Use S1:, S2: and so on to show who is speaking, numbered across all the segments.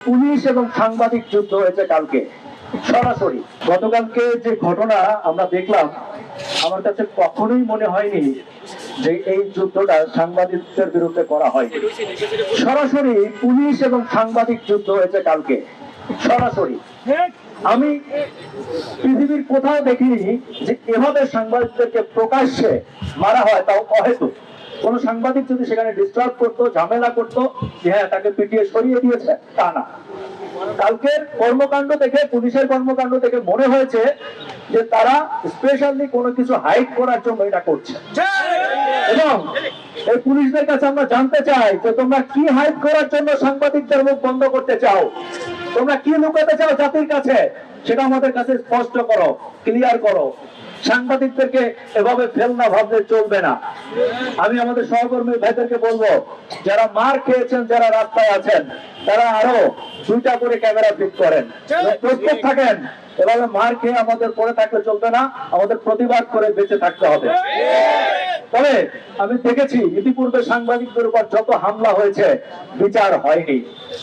S1: Police এবং সাংবাদিক যুদ্ধ হয়েছে কালকে সরাসরি। গতকালকে যে ঘটনা আমরা দেখলাম, আমার কাছে কখনোই মনে হয়নি যে এই যুদ্ধটা সাংবাদিকদের বিরুদ্ধে করা হয়। সরাসরি পুলিশ এবং সাংবাদিক যুদ্ধ হয়েছে কালকে সরাসরি। আমি পৃথিবীর কোথাও দেখিনি যে এভাবে সাংবাদিকদেরকে প্রকাশ্যে মারা হয়, তাও অহেতুক। কোন সাংবাদিক যদি সেখানে ডিস্টার্ব করতো, ঝামেলা করতো, যে হ্যাঁ তাকে পিটিয়ে সরিয়ে দিয়েছে, তা না। কালকের কর্মকাণ্ড দেখে, পুলিশের কর্মকাণ্ড দেখে মনে হয়েছে যে তারা স্পেশালি কোনো কিছু হাইড করার জন্য এটা করছে। এবং এই পুলিশদের কাছে আমরা জানতে চাই যে তোমরা কি হাইড করার জন্য সাংবাদিকদের মুখ বন্ধ করতে চাও, তোমরা কি লুকাতে চাও জাতির কাছে, সেটা আমাদের কাছে স্পষ্ট করো, ক্লিয়ার করো। সাংবাদিকদেরকে এভাবে ফেল না ভাবলে চলবে না। আমি আমাদের সহকর্মী ভাইদেরকে বলবো, যারা মার খেয়েছেন, যারা রাস্তায় আছেন, তারা আরো 2টা করে ক্যামেরা ফিট করেন, প্রস্তুত থাকেন। এভাবে মার খেয়ে আমাদের পড়ে থাকলে চলবে না, আমাদের প্রতিবাদ করে বেঁচে থাকতে হবে। তবে আমি দেখেছি ইতিপূর্বে সাংবাদিকদের উপর যত হামলা হয়েছে, বিচার হয়নি।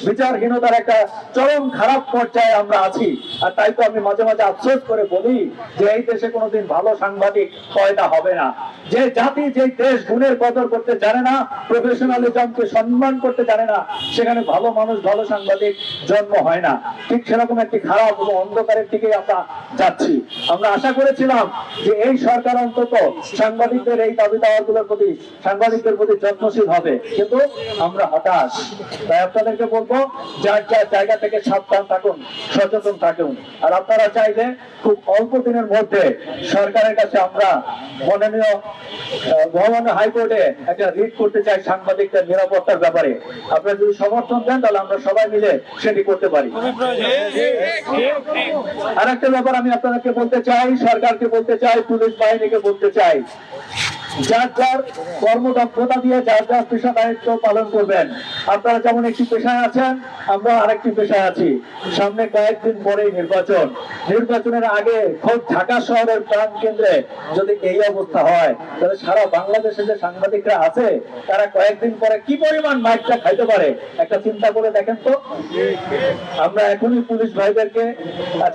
S1: বিচারহীনতার একটা চরম খারাপ পর্যায়ে আমরা আছি। আর তাই তো আমি মাঝে মাঝে আফসোস করে বলি যে এই দেশে কোনোদিন ভালো সাংবাদিক পয়দা হবে না। যে জাতি, যে দেশ গুণের কদর করতে জানে না, প্রফেশনালিজমকে সম্মান করতে জানে না, সেখানে ভালো মানুষ, ভালো সাংবাদিক জন্ম হয় না। ঠিক সেরকম একটি খারাপ এবং অন্ধকারের দিকে আমরা যাচ্ছি। আমরা আশা করেছিলাম যে এই সরকার অন্তত সাংবাদিকদের এই দাবি দাওয়াগুলোর প্রতি, সাংবাদিকদের প্রতি যত্নশীল হবে, কিন্তু আমরা হতাশ। তাই আপনাদেরকে বলবো, যার যার জায়গা থেকে সাবধান থাকুন, সচেতন থাকুন। আর আপনারা চাইলে খুব অল্প দিনের মধ্যে সরকারের কাছে আমরা মাননীয় হাইকোর্টে একটা রিট করতে চাই সাংবাদিকদের নিরাপত্তার ব্যাপারে। আপনারা যদি সমর্থন দেন তাহলে আমরা সবাই মিলে সেটি করতে পারি। আর একটা ব্যাপার আমি আপনাদেরকে বলতে চাই, সরকারকে বলতে চাই, পুলিশ বাহিনীকে বলতে চাই, যার যার কর্মদক্ষতা দিয়ে যার যার পেশা দায়িত্ব পালন করবেন। আপনারা যেমন একটি পেশায় আছেন, আমরা আরেকটি পেশায় আছি। সামনে কয়েকদিন পরেই নির্বাচন। নির্বাচনের আগে খোদ ঢাকা শহরের প্রাণ কেন্দ্রে যদি এই অবস্থা হয়, তাহলে সারা বাংলাদেশে যে সাংবাদিকরা আছে, তারা কয়েকদিন পরে কি পরিমাণ মাইকটা খাইতে পারে একটা চিন্তা করে দেখেন তো। আমরা এখনই পুলিশ ভাইদেরকে,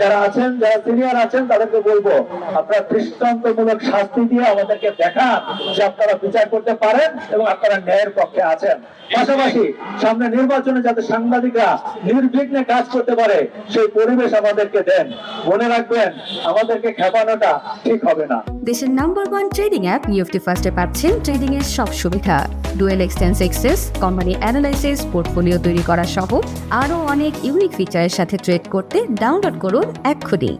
S1: যারা আছেন, যারা সিনিয়র আছেন, তাদেরকে বলবো, আপনারা দৃষ্টান্তমূলক শাস্তি দিয়ে আমাদেরকে দেখান যে আপনারা বিচার করতে পারেন এবং আপনারা ন্যায়ের পক্ষে আছেন। পাশাপাশি সামনে নির্বাচনে যাতে সাংবাদিকরা নির্বিঘ্নে কাজ করতে পারে, সেই পরিবেশ আমাদেরকে দেন। মনে রাখবেন, আমাদেরকে খেপানোটা ঠিক হবে না।
S2: দেশের নাম্বার 1 ট্রেডিং অ্যাপ নিফটি ফার্স্টে পাচ্ছেন ট্রেডিং এর সব সুবিধা, dual exchange access, company analysis, portfolio তৈরি করা সহ আরও অনেক ইউনিক ফিচারের সাথে ট্রেড করতে ডাউনলোড করুন এক্ষুনি।